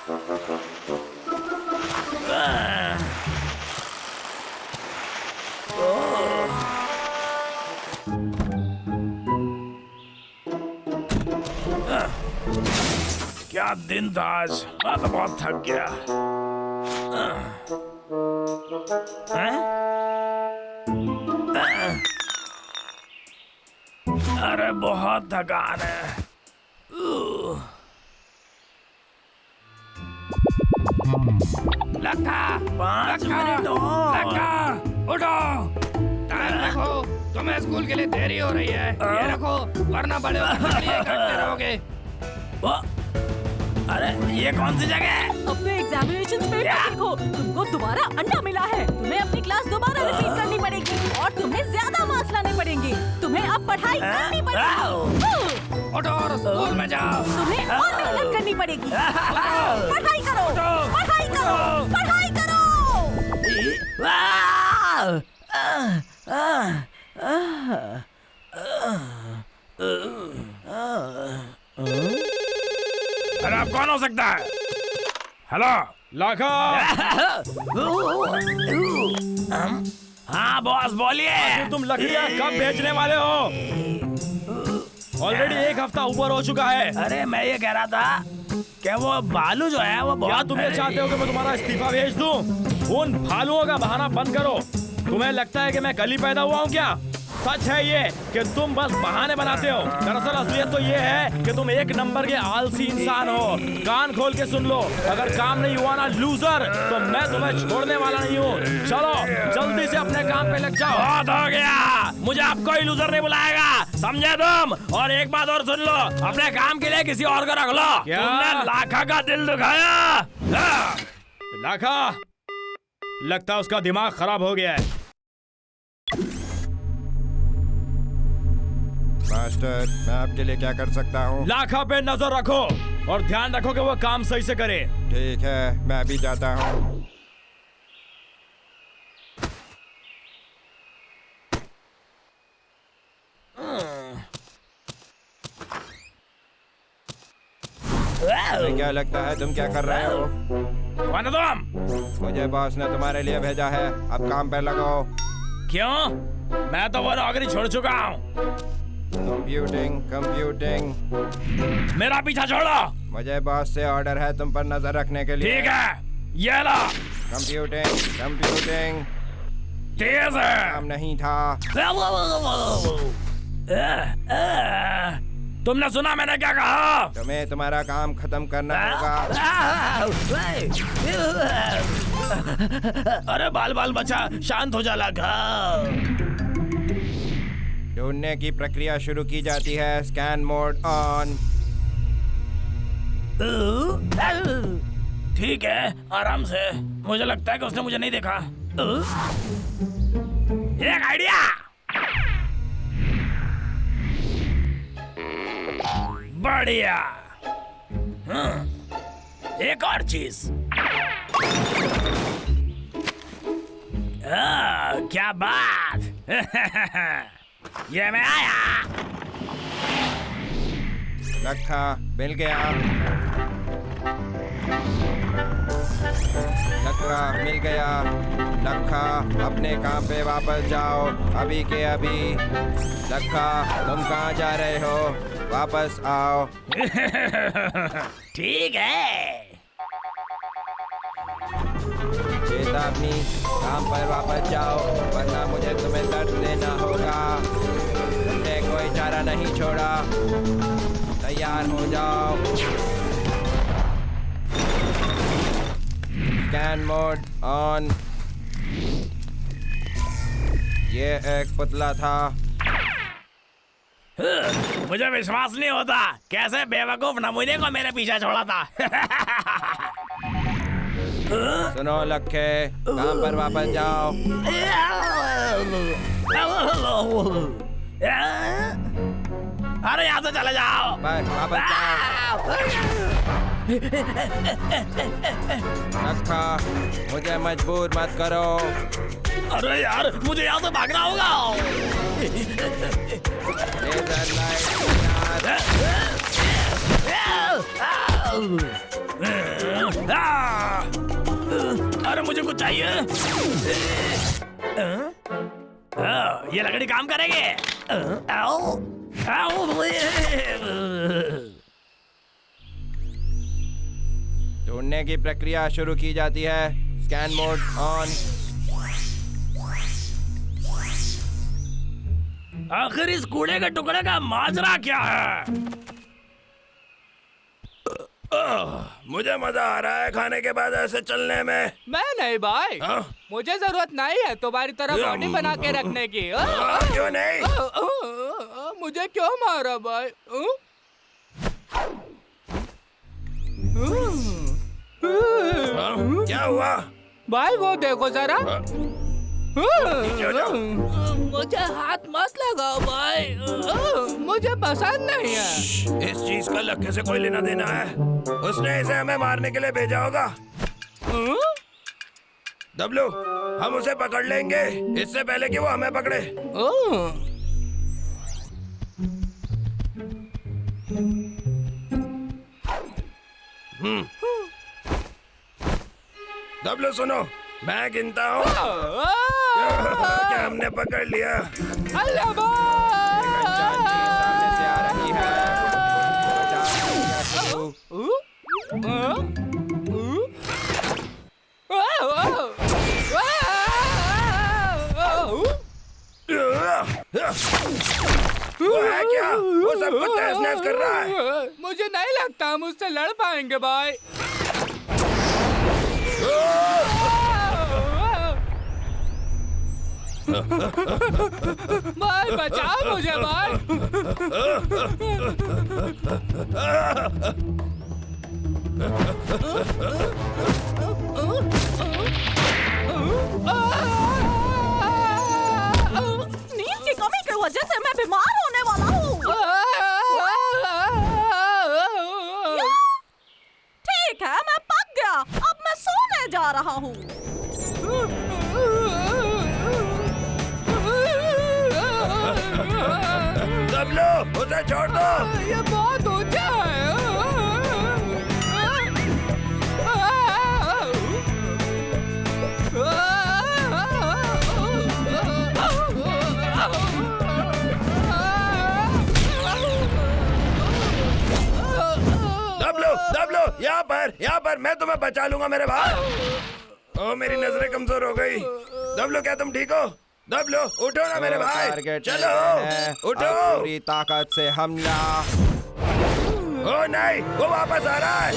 क्या दिन था आज। मैं तो बहुत थक गया। अरे बहुत थकान है। लक्का, 5 मिनट और। लक्का, उठो। टाइम देखो, तुम्हें स्कूल के लिए देरी हो रही है। ये रखो, वरना बड़े होकर के लिए करते रहोगे। अरे ये कौन सी जगह है? अपने एग्जामिनेशन पेपर देखो, तुमको दोबारा अंडा मिला है। तुम्हें अपनी क्लास दोबारा रिपीट करनी पड़ेगी और तुम्हें ज्यादा मार्क्स लाने पड़ेंगे। तुम्हें अब पढ़ाई करनी पड़ेगी। उठो और स्कूल में जाओ। तुम्हें और मेहनत करनी पड़ेगी। पढ़ाई करो, पढ़ाई करो, पढ़ाई करो। अरे आप कौन हो सकता है? हेलो लाखा। हाँ बॉस बोलिए। तुम लकड़ियाँ कब बेचने वाले हो? ऑलरेडी 1 हफ्ता ऊपर हो चुका है। अरे मैं ये कह रहा था कि वो भालू जो है वो क्या बहुत। तुम ये चाहते हो कि मैं तुम्हारा इस्तीफा भेज दूं? उन भालुओं का बहाना बंद करो। तुम्हें लगता है कि मैं कल ही पैदा हुआ हूँ क्या? सच है ये कि तुम बस बहाने बनाते हो। दरअसल असलियत तो ये है कि तुम 1 नंबर के आलसी इंसान हो। कान खोल के सुन लो, अगर काम नहीं हुआ ना लूजर, तो मैं तुम्हें छोड़ने वाला नहीं हूँ। चलो जल्दी से अपने काम पे लग जाओ। बहुत हो गया, मुझे अब कोई लूजर नहीं बुलाएगा, समझे तुम? और एक बात और सुन लो, अपने काम के लिए किसी और को रख लो। क्या? तुमने लाखा का दिल दुखाया। लाखा, लगता है उसका दिमाग खराब हो गया है। मास्टर, मैं आपके लिए क्या कर सकता हूँ? लाखा पे नजर रखो और ध्यान रखो कि वो काम सही से करे। ठीक है, मैं भी जाता हूँ। तुम्हें क्या लगता है तुम क्या कर रहे हो? कौन हो तुम? मुझे बॉस ने तुम्हारे लिए भेजा है, अब काम पे लगो। क्यों? मैं तो वो नौकरी छोड़ चुका हूँ। Computing computing. मेरा पीछा छोड़ो। मुझे बॉस से ऑर्डर है तुम पर नजर रखने के लिए। ठीक है, ये लो। Computing computing. तेज है। काम नहीं था। तुमने सुना मैंने क्या कहा? तुम्हें तुम्हारा काम खत्म करना होगा। अरे बाल बाल बचा, शांत हो जा लाखा। ढूंढने की प्रक्रिया शुरू की जाती है। Scan mode on. ठीक है, आराम से। मुझे लगता है कि उसने मुझे नहीं देखा। एक आइडिया। बढ़िया। एक और चीज। क्या बात। ये मैं आया। लक्का मिल गया। लक्का मिल गया। लक्का अपने काम पे वापस जाओ, अभी के अभी। लक्का तुम कहाँ जा रहे हो? वापस आओ। ठीक है। चेतावनी, काम पर वापस जाओ वरना मुझे तुम्हें दर्द देना होगा। तुमने कोई चारा नहीं छोड़ा। तैयार हो जाओ। Scan mode on. ये एक पुतला था। मुझे विश्वास नहीं होता, कैसे बेवकूफ नमूने को मेरे पीछे छोड़ा था। सुनो लक्के, काम पर वापस जाओ। अरे यहाँ से चले जाओ। वापस जाओ। लक्का मुझे मजबूर मत करो। अरे यार, मुझे यहाँ से भागना होगा। Laser light. अरे मुझे कुछ चाहिए। ये लकड़ी काम करेगी। आओ, आओ। ढूंढने की प्रक्रिया शुरू की जाती है। Scan mode on. आखिर इस कूड़े के टुकड़े का माजरा क्या है? मुझे मजा आ रहा है खाने के बाद ऐसे चलने में। मैं नहीं भाई, हाँ? मुझे जरूरत नहीं है तुम्हारी तरह बॉडी बना के रखने की। क्यों नहीं? मुझे क्यों मारा भाई? क्या हुआ? भाई वो देखो जरा। हो जाओ। मुझे हाथ मत लगाओ भाई, मुझे पसंद नहीं है। इस चीज का लक्ष्य से कोई लेना देना है? उसने इसे हमें मारने के लिए भेजा होगा। डब्लू, हम उसे पकड़ लेंगे इससे पहले कि वो हमें पकड़े। डब्लू सुनो, मैं गिनता हूँ। क्या हमने पकड़ लिया? अल्लाह सामने से आ रही है। बचा शुरू। वो है क्या? वो सब कुछ तहस-नहस कर रहा है। मुझे नहीं लगता हम उससे लड़ पाएंगे भाई। भाई बचाओ मुझे भाई। नींद की कमी की वजह से मैं बीमार होने वाला हूँ। ठीक है, मैं पक गया। अब मैं सोने जा रहा हूँ। डब्लू, उसे छोड़ दो। ये बहुत ऊंचा है। डब्लू, डब्लू, यहाँ पर मैं तुम्हें बचा लूंगा मेरे भाई। ओ मेरी नजरें कमजोर हो गई। डब्लू, क्या तुम ठीक हो? डब्लू, उठो ना मेरे भाई। टारगेट चलो, है। उठो। अब पूरी ताकत से हमला। ओ नहीं, वो वापस आ रहा है।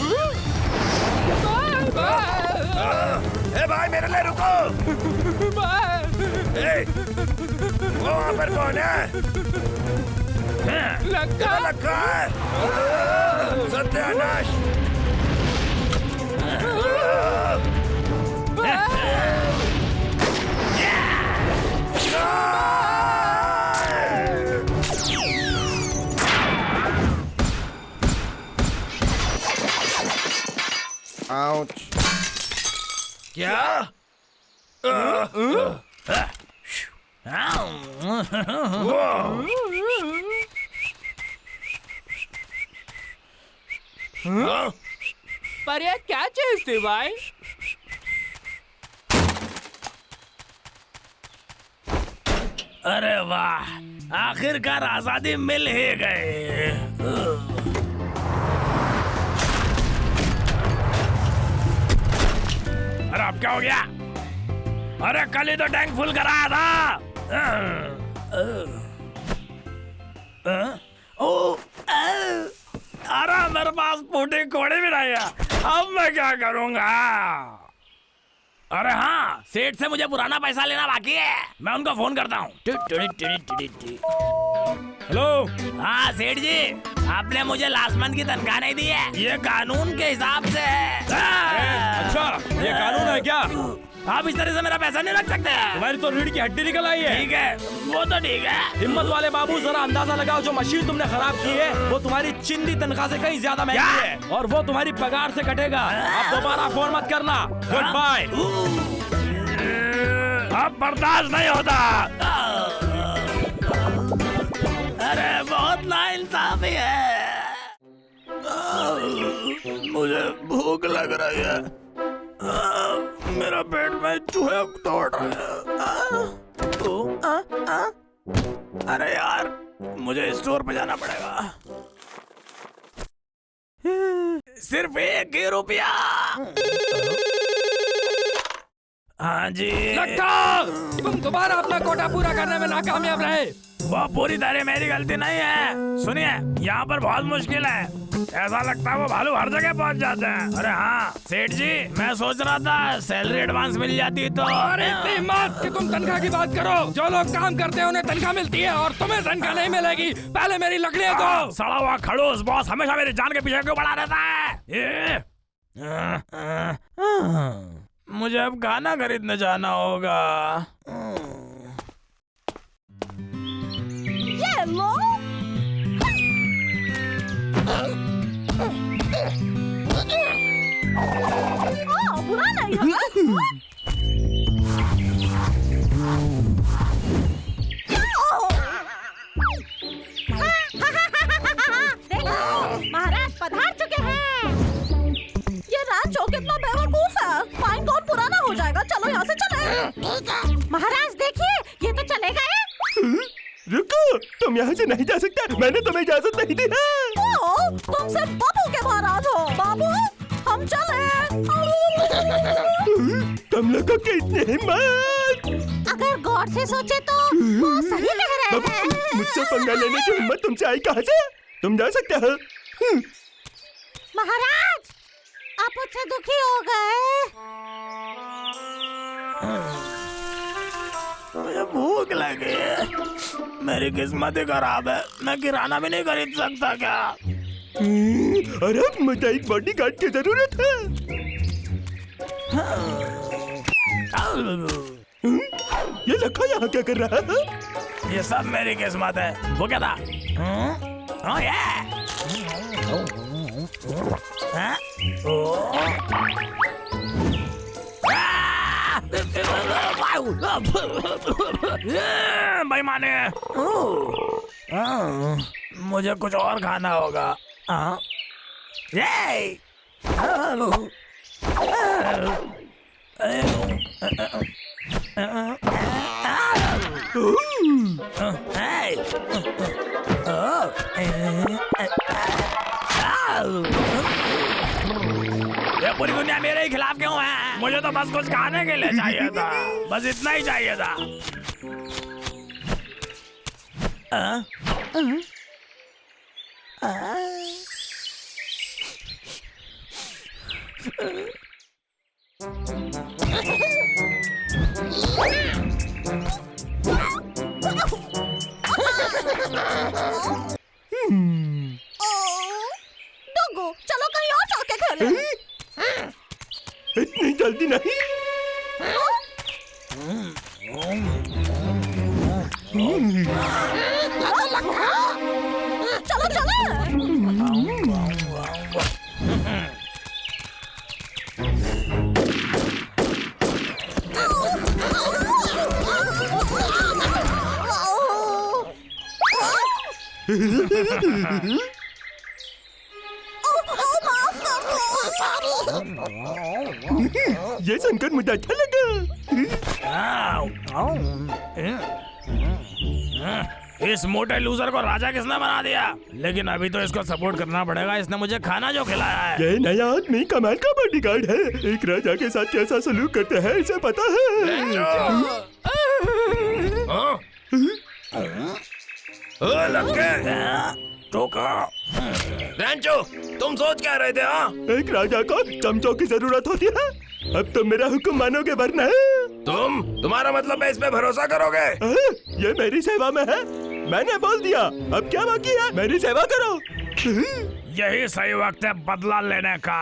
ए भाई, मेरे लिए रुको। ए, वो वहाँ पर कौन है? लक्का है। सत्यानाश। आउच। क्या? पर ये क्या चीज थी भाई? अरे वाह, आखिरकार आजादी मिल ही गई। अरे अब क्या हो गया? अरे कल ही तो टैंक फुल कराया था। अरे मेरे पास फूटे कोड़े भी नहीं है। अब मैं क्या करूंगा? अरे हाँ, सेठ से मुझे पुराना पैसा लेना बाकी है। मैं उनको फोन करता हूँ। हेलो। हाँ सेठ जी, आपने मुझे लास्ट मंथ की तनख्वाह नहीं दी है। ये कानून के हिसाब से है। अच्छा, ये कानून है क्या? आप इस तरह से मेरा पैसा नहीं रख सकते। तुम्हारी तो रीढ़ की हड्डी निकल आई है। ठीक है, वो तो ठीक है। हिम्मत वाले बाबू, जरा अंदाजा लगाओ, जो मशीन तुमने खराब की है वो तुम्हारी चिंदी तनख्वाह से कहीं ज्यादा महंगी है, और वो तुम्हारी पगार से कटेगा। अब दोबारा फोन मत करना। Good bye. अब बर्दाश्त नहीं होता। अरे बहुत नाइंसाफी है। मुझे भूख लग रही है। मेरा पेट में चूहे दौड़ रहे हैं। अरे यार, मुझे स्टोर पे जाना पड़ेगा। सिर्फ 1 रुपया। हाँ जी। लगता तुम दोबारा अपना कोटा पूरा करने में नाकामयाब रहे। वो पूरी तरह मेरी गलती नहीं है। सुनिए, यहाँ पर बहुत मुश्किल है। ऐसा लगता है वो भालू हर जगह पहुँच जाते हैं। अरे हाँ सेठ जी, मैं सोच रहा था सैलरी एडवांस मिल जाती तो। अरे इतनी हिम्मत कि तुम तनख्वाह की बात करो। जो लोग काम करते हैं उन्हें तनख्वाह मिलती है और तुम्हें तनख्वाह नहीं मिलेगी। पहले मेरी लकड़ियाँ दो। सड़ा हुआ खड़ूस बॉस हमेशा मेरी जान के पीछे क्यों पड़ा रहता है? मुझे अब खाना खरीदने जाना होगा। ये लो। बुरा नहीं है। देखो, महाराज पधार चुके हैं। ये रांचो कितना बेवकूफ है। फाइन कौन पुराना हो जाएगा। चलो यहाँ से चले। महाराज देखिए, ये तो चले गए। रुको, तुम यहाँ से नहीं जा सकते। मैंने तुम्हें इजाजत नहीं दी है। तुम सिर्फ बाबू के महाराज हो। बाबू, हम चले। तुम लोगों की इतनी हिम्मत। अगर गौर से सोचे तो वो सही कह रहे हैं। मुझसे पंगा लेने की हिम्मत तुमसे आई कहाँ से? तुम जा सकते हो। महाराज, आप मुझसे दुखी हो गए। मुझे भूख लगी है। मेरी किस्मत ही खराब है। मैं किराना भी नहीं खरीद सकता क्या? और अब मुझे एक बॉडीगार्ड की जरूरत है। ये लखा यहाँ क्या कर रहा है? ये सब मेरी किस्मत है। वो क्या था? ओह ये। हाँ? बेईमानी। मुझे कुछ और खाना होगा। ये पूरी दुनिया मेरे ही खिलाफ क्यों है? मुझे तो बस कुछ खाने के लिए चाहिए था। बस इतना ही चाहिए था। डोगो, चलो कहीं और जाके खेलें। इतनी जल्दी नहीं। चलो चलो। ये सुनकर मुझे अच्छा लगा। इस मोटे लूजर को राजा किसने बना दिया? लेकिन अभी तो इसको सपोर्ट करना पड़ेगा। इसने मुझे खाना जो खिलाया है। ये नया आदमी कमाल का बॉडीगार्ड है। एक राजा के साथ कैसा सलूक करते हैं इसे पता है। रैंचो, तुम सोच क्या रहे थे? हाँ, एक राजा को चमचों की जरूरत होती है। अब तुम मेरा हुक्म मानोगे वरना तुम्हारा मतलब है इस पे भरोसा करोगे? ये मेरी सेवा में है। मैंने बोल दिया, अब क्या बाकी है? मेरी सेवा करो। यही सही वक्त है बदला लेने का।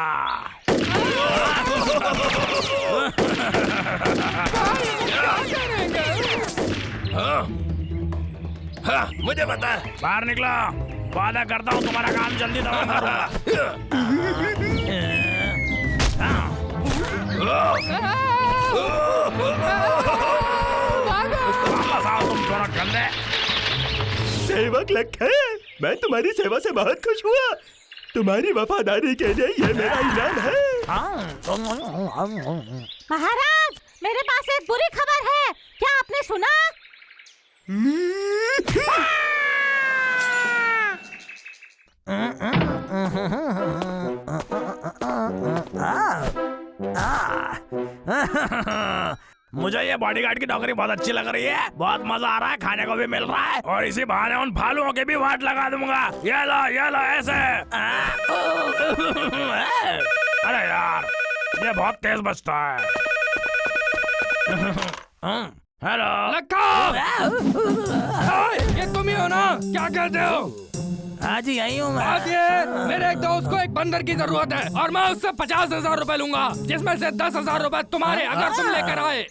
हाँ, मुझे पता है। बाहर निकलो। वादा करता हूँ तुम्हारा काम जल्दी तमाम करूंगा। वापस आओ तुम दोनों गंदे। सेवक लखे, मैं तुम्हारी सेवा से बहुत खुश हुआ। तुम्हारी वफादारी के लिए ये मेरा इनाम है। महाराज, मेरे पास एक बुरी खबर है। क्या आपने सुना? मुझे ये बॉडीगार्ड की नौकरी बहुत अच्छी लग रही है। बहुत मजा आ रहा है, खाने को भी मिल रहा है और इसी बहाने उन भालुओं के भी वाट लगा दूंगा। ये लो ऐसे। अरे यार, ये बहुत तेज बजता है। हेलो लक्का, ये तुम ही हो ना? क्या कहते हो? हाँ जी, यही हूँ मैं। आज ये मेरे एक दोस्त को एक बंदर की जरूरत है और मैं उससे 50,000 रुपए लूंगा, जिसमें से 10,000 रुपए तुम्हारे अगर तुम लेकर आए।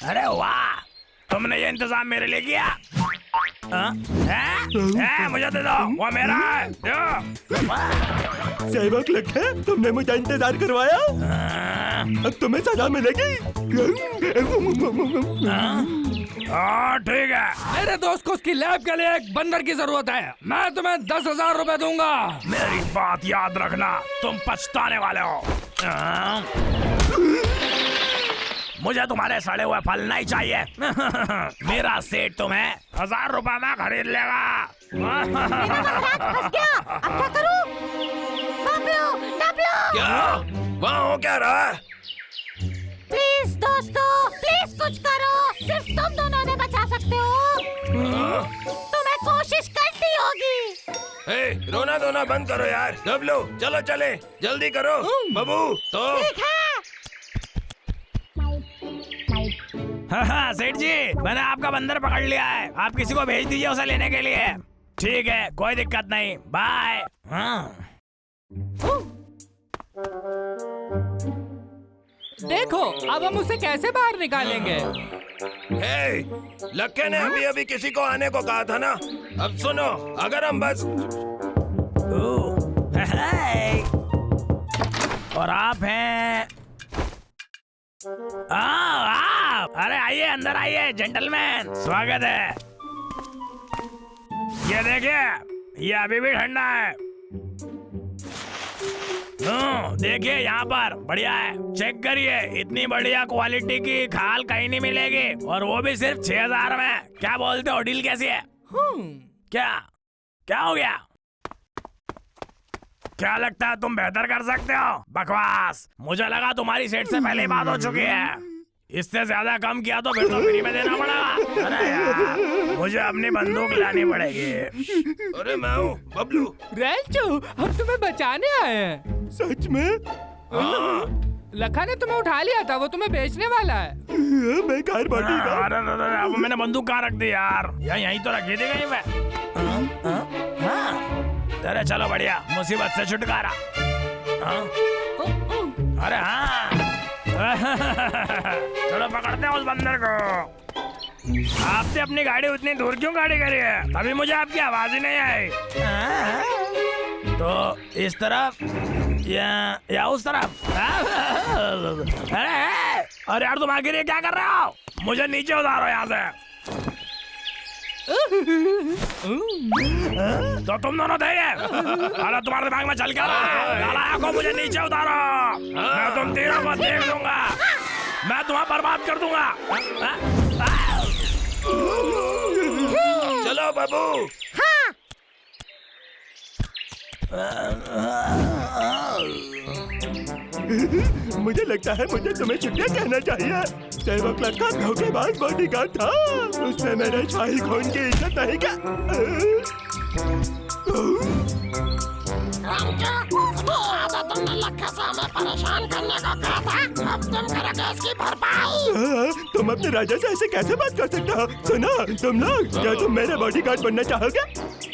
अरे वाह, तुमने ये इंतजाम मेरे लिए किया। मुझे दे दो, वो मेरा है। सेवक लखा, तुमने मुझे इंतजार करवाया, अब तुम्हें सजा मिलेगी। ठीक है। मेरे दोस्त को उसकी लैब के लिए एक बंदर की जरूरत है। मैं तुम्हें 10,000 रुपए दूंगा। मेरी बात याद रखना, तुम पछताने वाले हो। मुझे तुम्हारे सड़े हुए फल नहीं चाहिए। मेरा सेठ तुम्हें 1,000 रुपए में खरीद लेगा। फंस गया, अब क्या करूं? क्या वहाँ हो क्या रहा है? प्लीज दोस्तों, प्लीज कुछ करो। सिर्फ तुम दोनों ने बचा सकते हो। तुम्हें कोशिश करनी होगी। रोना धोना बंद करो यार। डब्लू, चलो चले, जल्दी करो। बबू तो ठीक है। हाँ सेठ जी, मैंने आपका बंदर पकड़ लिया है। आप किसी को भेज दीजिए उसे लेने के लिए। ठीक है, कोई दिक्कत नहीं, बाय। देखो, अब हम उसे कैसे बाहर निकालेंगे? लक्के ने अभी किसी को आने को कहा था ना। अब सुनो, अगर हम बस और आप हैं? आप, अरे आइए, अंदर आइए जेंटलमैन, स्वागत है। ये देखिए, ये अभी भी ठंडा है। देखिए यहाँ पर, बढ़िया है। चेक करिए, इतनी बढ़िया क्वालिटी की खाल कहीं नहीं मिलेगी, और वो भी सिर्फ 6,000 में। क्या बोलते हो, डील कैसी है? क्या हो गया? क्या लगता है तुम बेहतर कर सकते हो? बकवास, मुझे लगा तुम्हारी सेठ से पहले ही बात हो चुकी है। इससे ज्यादा कम किया तो फिर तो फ्री में देना पड़ेगा। अरे यार, मुझे अपनी बंदूक लानी पड़ेगी। अरे मैं हूँ बबलू। रेंचो, हम तुम्हें बचाने आए हैं। सच में? लखा ने तुम्हें उठा लिया था, वो तुम्हें बेचने वाला है। मैं कार बाटी था। अरे वो मैंने बंदूक कहाँ रख दी यार? यहीं तो रखी थी कहीं पे। अरे चलो बढ़िया, मुसीबत से छुटकारा। अरे हाँ, चलो पकड़ते हैं उस बंदर को। आपने अपनी गाड़ी उतनी दूर क्यों गाड़ी करी है? तभी मुझे आपकी आवाज ही नहीं आई। तो इस तरफ या उस तरफ? अरे यार, तुम आखिर ये क्या कर रहे हो? मुझे नीचे उतारो यहाँ से। तो तुम दोनों थे ये? अरे तुम्हारे दिमाग में चल क्या रहा है? नालायक को, मुझे नीचे उतारो। मैं तुम तीनों को देख लूंगा, मैं तुम्हें बर्बाद कर दूंगा। चलो बाबू। मुझे लगता है मुझे तुम्हें शुक्रिया कहना चाहिए। सेवक लखा धोखेबाज बॉडीगार्ड था, उसने मेरे शाही खून की इज्जत नहीं की। तुमने लखा से हमें परेशान करने को कहा था, अब तुम करोगे इसकी भरपाई। तुम अपने राजा से ऐसे कैसे बात कर सकते हो? सुनो तुम लोग, क्या तुम मेरे बॉडीगार्ड बनना चाहोगे?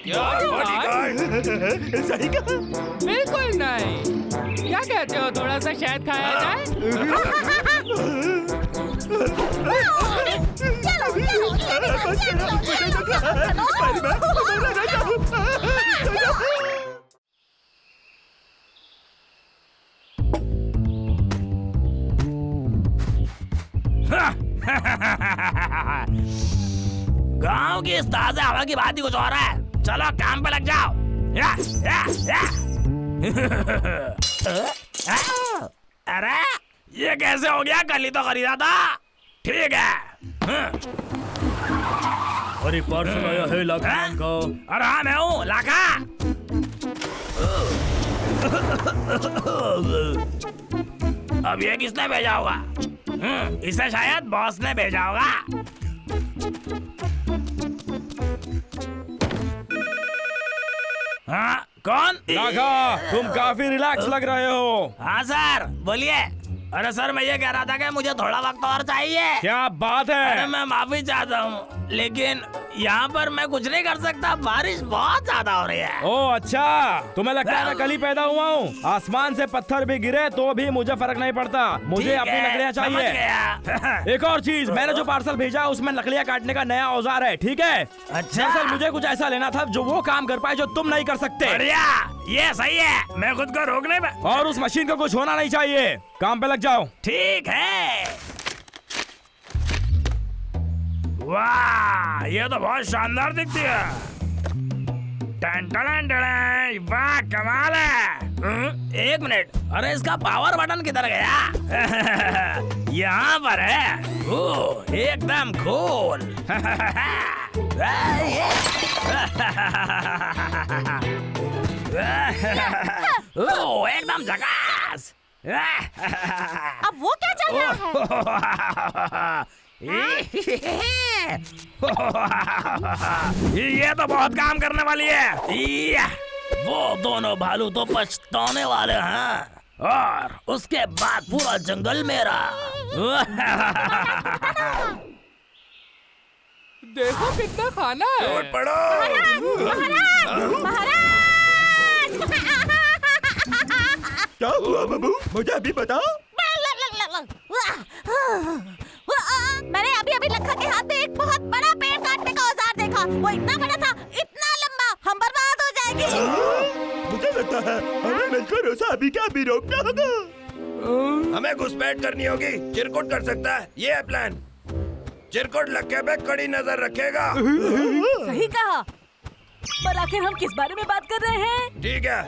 बॉडीगार्ड? सही कहा। बिल्कुल नहीं। क्या कहते हो, थोड़ा सा शहद खाया जाए? चलो, चलो, चलो, चलो, चलो, चलो, चलो, चलो, चलो, चलो, चलो, चलो, चलो, चलो, चलो, चलो, गांव की इस ताजा हवा की बात ही कुछ और है। चलो काम पे लग जाओ। या। अरे ये कैसे हो गया? कल ही तो खरीदा था। ठीक है। अरे पार्सल आया है लाखा का। अरे हाँ मैं हूँ लाखा। अब ये किसने भेजा होगा? इसे शायद बॉस ने भेजा होगा। हाँ कौन? लाखा, तुम काफी रिलैक्स लग रहे हो। हाँ सर बोलिए। अरे सर मैं ये कह रहा था कि मुझे थोड़ा वक्त और चाहिए। क्या बात अरे है? मैं माफी चाहता हूँ लेकिन यहाँ पर मैं कुछ नहीं कर सकता, बारिश बहुत ज्यादा हो रही है। ओ अच्छा, तुम्हें लगता है मैं कल ही पैदा हुआ हूँ? आसमान से पत्थर भी गिरे तो भी मुझे फर्क नहीं पड़ता। मुझे ठीक अपनी है, लकड़ियाँ समझ चाहिए। गया। एक और चीज, मैंने जो पार्सल भेजा है उसमें लकड़ियाँ काटने का नया औजार है, ठीक है? अच्छा। दरअसल मुझे कुछ ऐसा लेना था जो वो काम कर पाए जो तुम नहीं कर सकते। बढ़िया, ये सही है। मैं खुद को रोकने में। और उस मशीन को कुछ होना नहीं चाहिए। काम पे लग जाओ। ठीक है। वाह ये तो बहुत शानदार दिखती है। टन टन टन, वाह कमाल है। एक मिनट, अरे इसका पावर बटन किधर गया? यहाँ पर है। ओह एकदम कूल। ओह एकदम झकास। अब वो क्या चल रहा है? ये तो बहुत काम करने वाली है। या, वो दोनों भालू तो पछताने वाले हैं और उसके बाद पूरा जंगल मेरा। देखो कितना खाना है। क्या हुआ बाबू, मुझे अभी बताओ। मैंने अभी अभी लखा के हाथ में एक बहुत बड़ा पेड़ काटने का औजार देखा। वो इतना बड़ा था, इतना लंबा, हम बर्बाद हो जाएंगे। मुझे लगता है हमें मिलकर उसे अभी क्या अभी रोकना होगा। हमें घुसपैठ करनी होगी। चिरकुट कर सकता है, ये है प्लान। चिरकुट लक्के पे कड़ी नजर रखेगा। सही कहा, पर आखिर हम किस बारे में बात कर रहे हैं? ठीक है,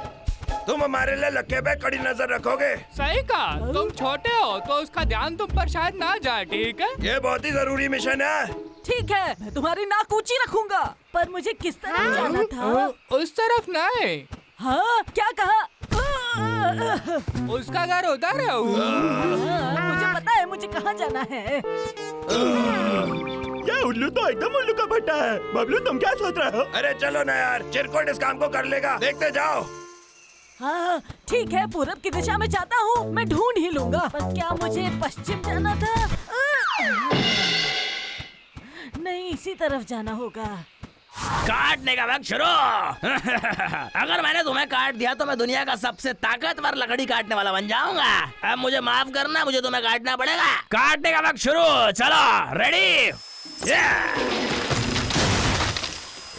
तुम हमारे लिए लक्के पे कड़ी नजर रखोगे। सही कहा, तुम छोटे हो तो उसका ध्यान तुम पर शायद ना जाए, ठीक है? ये बहुत ही जरूरी मिशन है। ठीक है, मैं तुम्हारी नाक ऊंची रखूंगा, पर मुझे किस तरफ जाना था? उस तरफ नहीं। हाँ, क्या कहा? उसका घर उधर है। मुझे पता है मुझे कहाँ जाना है। ये उल्लू तो एकदम उल्लू का भट्टा है। बबलू तुम क्या सोच रहे हो? अरे चलो ना यार, चिरकुट इस काम को कर लेगा, देखते जाओ। हाँ ठीक है, पूरब की दिशा में जाता हूँ, मैं ढूंढ ही लूंगा। पर क्या मुझे पश्चिम जाना था? नहीं, इसी तरफ जाना होगा। काटने का वक्त शुरू। अगर मैंने तुम्हें काट दिया तो मैं दुनिया का सबसे ताकतवर लकड़ी काटने वाला बन जाऊंगा। अब मुझे माफ करना, मुझे तुम्हें काटना पड़ेगा। काटने का वक्त शुरू। चलो रेडी।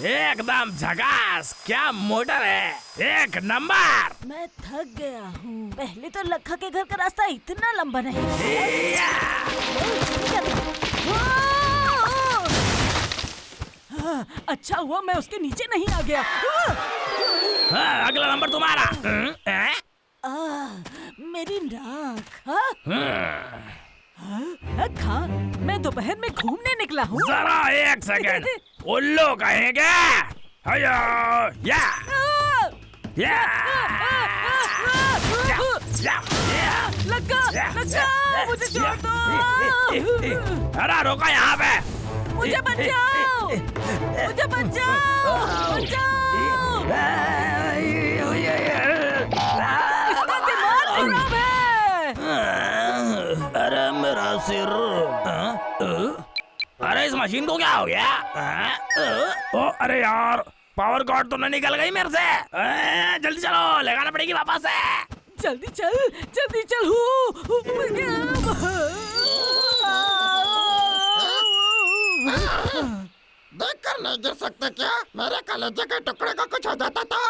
एकदम झकास, क्या मोटर है, एक नंबर। मैं थक गया हूँ। पहले तो लखा के घर का रास्ता इतना लंबा नहीं अच्छा हुआ मैं उसके नीचे नहीं आ गया। हाँ, अगला नंबर तुम्हारा। मेरी नाक। खा, मैं दोपहर में घूमने निकला हूँ। जरा एक सेकंड, उल्लू कहेंगे। हयो, या, या, लक्का, लक्का, मुझे छोड़ दो। अरे रोका यहाँ पे। मुझे बचाओ, मुझे बचाओ, बचाओ। इसका दिमाग खराब है। अरे मेरा सिर। अरे इस मशीन को क्या हो गया? ओ अरे यार, पावर कॉर्ड तो न निकल गई मेरे से। जल्दी चलो, लगाना पड़ेगी वापस से। जल्दी चल, जल्दी चल। देख कर नहीं गिर सकते क्या? मेरे कलेजे के टुकड़े को कुछ हो जाता था।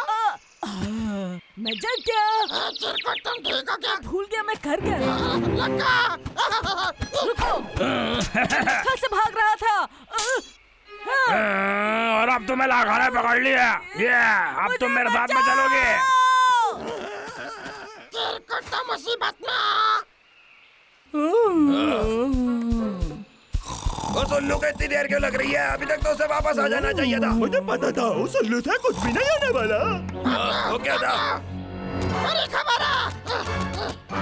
मैं जग गया। चिरकुट तुम ठीक हो क्या? भूल गया मैं घर गया। रुको। कहाँ से भाग रहा था? और अब तुम्हें लाखाने पकड़ लिया। ये अब तुम मेरे साथ में चलोगे। चिरकुट तो मुसीबत में। उस उल्लू को इतनी देर क्यों लग रही है? अभी तक तो उसे वापस आ जाना चाहिए था। मुझे पता था उस उल्लू से कुछ भी नहीं आने वाला। वो क्या था? अरे खबर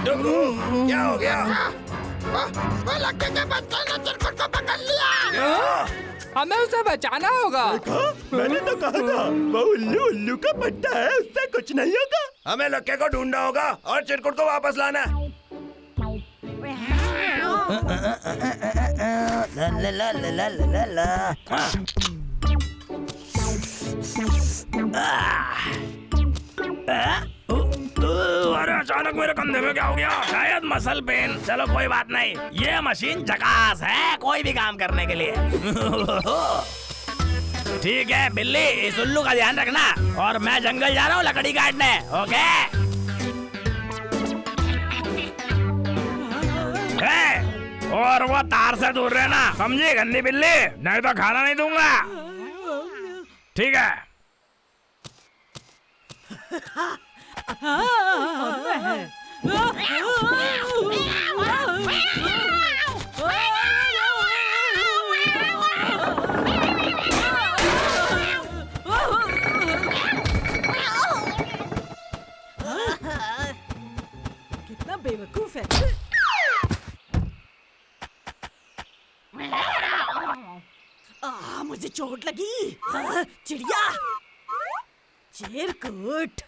डुगू, क्या हो गया? वो लड़के के बच्चे ने चिरकुट को पकड़ लिया। हमें उसे बचाना होगा। देखा? मैंने तो कहा था वो उल्लू उल्लू का पट्टा है, उससे कुछ नहीं होगा। हमें लक्के को ढूंढना होगा और चिरकुट को वापस लाना है। अरे अचानक मेरे कंधे में क्या हो गया? शायद मसल पेन। चलो कोई बात नहीं, ये मशीन झकास है कोई भी काम करने के लिए। ठीक है बिल्ली, इस उल्लू का ध्यान रखना और मैं जंगल जा रहा हूँ लकड़ी काटने। ओके? और वो तार से दूर रहना, समझी गंदी बिल्ली? नहीं तो खाना नहीं दूंगा। ठीक है। कितना बेवकूफ है। मुझे चोट लगी। चिड़िया, चिरकुट,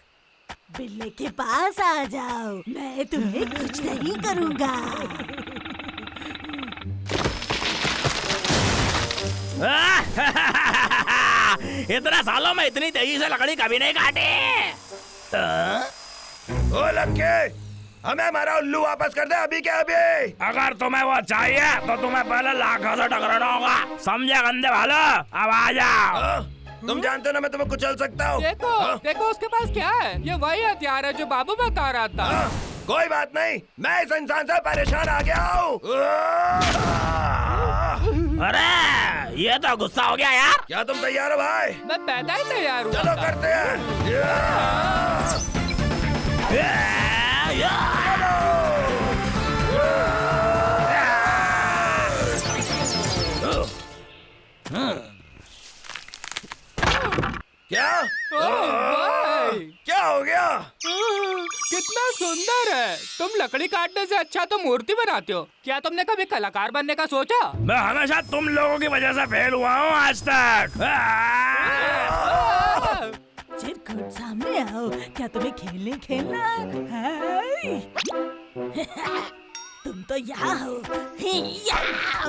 बिल्ली के पास आ जाओ, मैं तुम्हें कुछ नहीं करूँगा। इतने सालों में इतनी तेजी से लकड़ी कभी नहीं काटी। ओ लक्के, हमें हमारा उल्लू वापस कर दे अभी के अभी। अगर तुम्हें वो चाहिए तो तुम्हें पहले लाखों से टकराना होगा, समझे गंदे भालो? अब आ जाओ। तुम जानते हो ना मैं तुम्हें कुचल सकता हूँ। देखो देखो उसके पास क्या है। ये वही हथियार है जो बाबू बता रहा था। कोई बात नहीं, मैं इस इंसान से परेशान आ गया हूँ। अरे ये तो गुस्सा हो गया यार। क्या तुम तैयार हो भाई? मैं पैदा ही तैयार हूँ। चलो करते हैं। क्या? भाई क्या हो गया? कितना सुंदर है। तुम लकड़ी काटने से अच्छा तो मूर्ति बनाते हो। क्या तुमने कभी कलाकार बनने का सोचा? मैं हमेशा तुम लोगों की वजह से फेल हुआ हूँ आज तक। चिरकुट सामने आओ, क्या तुम्हें खेलना है? तुम तो यहाँ हो। यहाँ।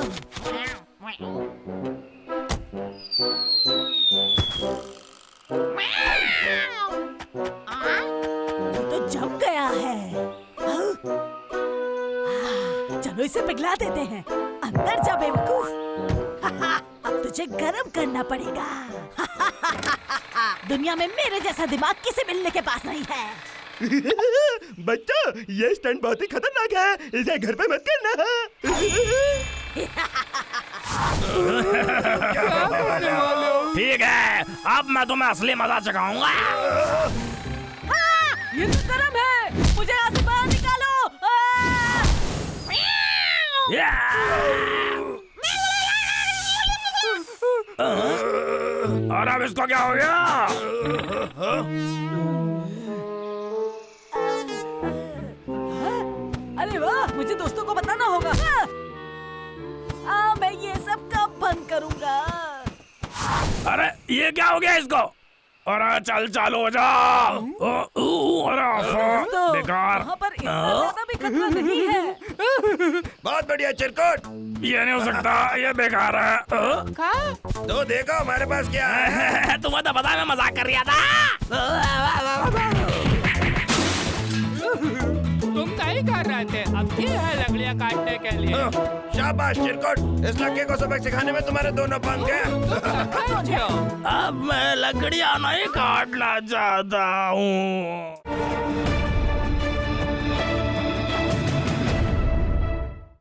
ये तो जम गया है। चलो इसे पिघला देते हैं। अंदर जा बेवकूफ। अब तुझे गरम करना पड़ेगा। दुनिया में मेरे जैसा दिमाग किसी बिल्ली के पास नहीं है। बच्चा, ये स्टंट बहुत ही खतरनाक है, इसे घर पे मत करना। ठीक है, अब मैं तुम्हें असली मजा चखाऊंगा। ये तो गरम है, मुझे यहाँ से बाहर निकालो। और अब इसको क्या हो गया? अरे वाह, मुझे दोस्तों को बताना होगा। मैं ये सब कब बंद करूंगा? अरे ये क्या हो गया इसको? अरे चल चालू हो जा। अरे बेकार। वहाँ पर इतना ज्यादा भी खतरा नहीं है। बहुत बढ़िया चिरकुट। ये नहीं हो सकता, ये बेकार है। तो देखो हमारे पास क्या है। तुम्हें तो पता, मैं मजाक कर रहा था। तुम नहीं कर रहे थे, अब ये है लकड़ियाँ काटने के लिए। शाबाश चिरकुट, इस लड़के को सबक सिखाने में तुम्हारे दोनों पंख हैं। अब मैं लकड़ियाँ नहीं काटना चाहता हूँ।